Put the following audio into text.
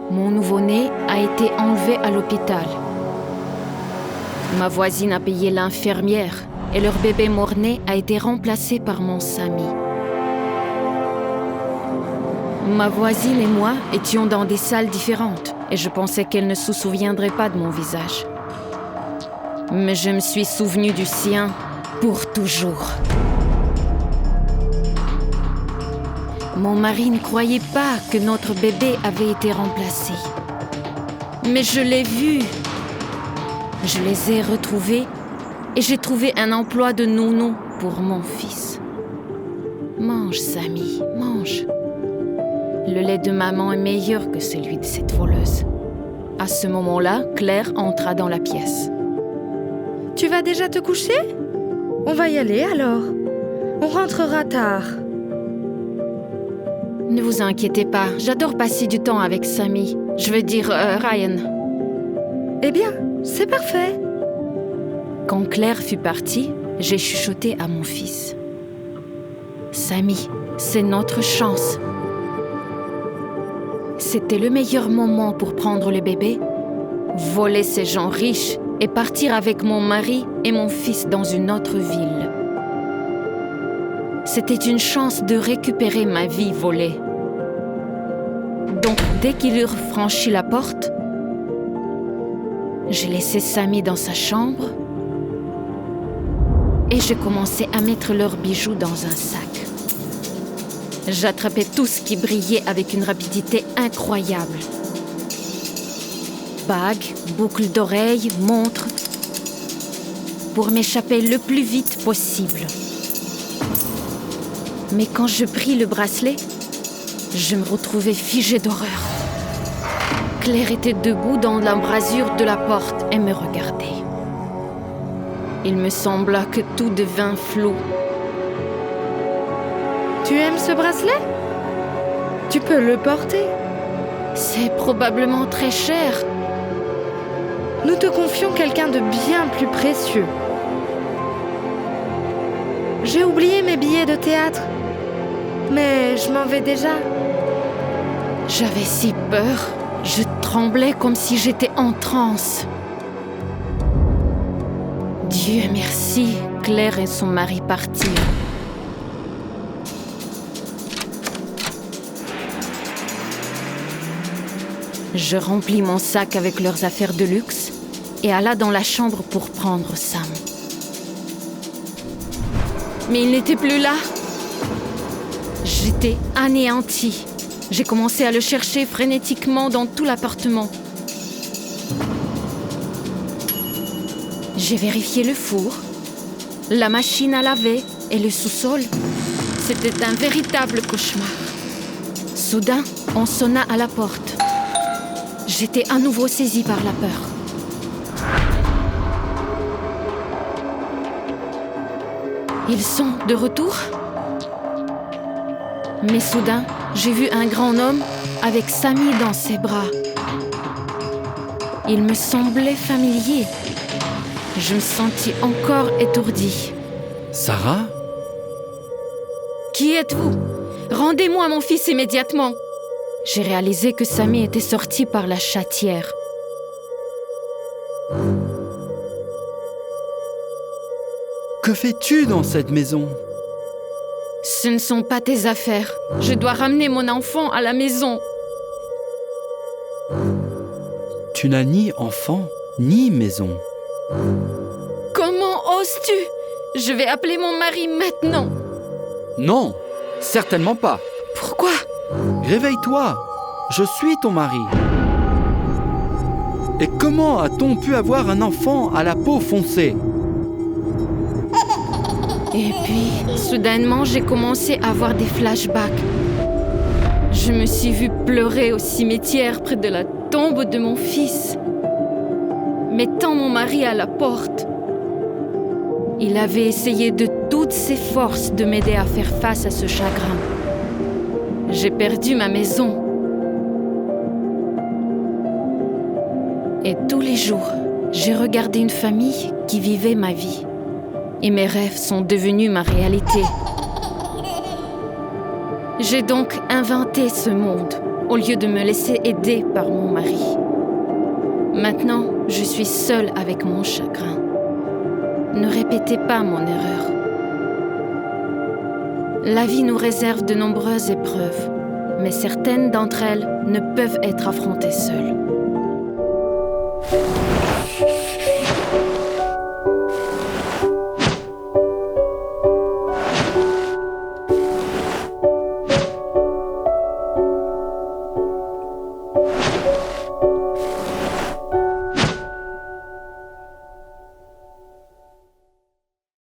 Mon nouveau-né a été enlevé à l'hôpital. Ma voisine a payé l'infirmière et leur bébé mort-né a été remplacé par mon Sami. Ma voisine et moi étions dans des salles différentes et je pensais qu'elle ne se souviendrait pas de mon visage. Mais je me suis souvenue du sien pour toujours. Mon mari ne croyait pas que notre bébé avait été remplacé. Mais je l'ai vu. Je les ai retrouvés et j'ai trouvé un emploi de nounou pour mon fils. Mange, Sami, mange. Le lait de maman est meilleur que celui de cette voleuse. À ce moment-là, Claire entra dans la pièce. Tu vas déjà te coucher ? On va y aller alors. On rentrera tard. Ne vous inquiétez pas, j'adore passer du temps avec Sami. Je veux dire, Ryan. Eh bien, c'est parfait. Quand Claire fut partie, j'ai chuchoté à mon fils. Sami, c'est notre chance. C'était le meilleur moment pour prendre le bébé, voler ces gens riches et partir avec mon mari et mon fils dans une autre ville. C'était une chance de récupérer ma vie volée. Donc, dès qu'ils eurent franchi la porte, j'ai laissé Sami dans sa chambre et j'ai commencé à mettre leurs bijoux dans un sac. J'attrapais tout ce qui brillait avec une rapidité incroyable. Bagues, boucles d'oreilles, montres, pour m'échapper le plus vite possible. Mais quand je pris le bracelet, je me retrouvais figée d'horreur. Claire était debout dans l'embrasure de la porte et me regardait. Il me sembla que tout devint flou. Tu aimes ce bracelet ? Tu peux le porter. C'est probablement très cher. Nous te confions quelqu'un de bien plus précieux. J'ai oublié mes billets de théâtre, mais je m'en vais déjà. J'avais si peur. Je tremblais comme si j'étais en transe. Dieu merci, Claire et son mari partirent. Je remplis mon sac avec leurs affaires de luxe et alla dans la chambre pour prendre Sam. Mais il n'était plus là. J'étais anéantie. J'ai commencé à le chercher frénétiquement dans tout l'appartement. J'ai vérifié le four, la machine à laver et le sous-sol. C'était un véritable cauchemar. Soudain, on sonna à la porte. J'étais à nouveau saisie par la peur. Ils sont de retour ? Mais soudain, j'ai vu un grand homme avec Sami dans ses bras. Il me semblait familier. Je me sentis encore étourdie. Sarah ? Qui êtes-vous ? Rendez-moi mon fils immédiatement. J'ai réalisé que Sami était sorti par la chatière. Que fais-tu dans cette maison ? Ce ne sont pas tes affaires. Je dois ramener mon enfant à la maison. Tu n'as ni enfant, ni maison. Comment oses-tu ? Je vais appeler mon mari maintenant. Non, certainement pas. Pourquoi ? Réveille-toi, je suis ton mari. Et comment a-t-on pu avoir un enfant à la peau foncée ? Et puis, soudainement, j'ai commencé à avoir des flashbacks. Je me suis vue pleurer au cimetière près de la tombe de mon fils, mettant mon mari à la porte. Il avait essayé de toutes ses forces de m'aider à faire face à ce chagrin. J'ai perdu ma maison. Et tous les jours, j'ai regardé une famille qui vivait ma vie. Et mes rêves sont devenus ma réalité. J'ai donc inventé ce monde au lieu de me laisser aider par mon mari. Maintenant, je suis seule avec mon chagrin. Ne répétez pas mon erreur. La vie nous réserve de nombreuses épreuves, mais certaines d'entre elles ne peuvent être affrontées seules.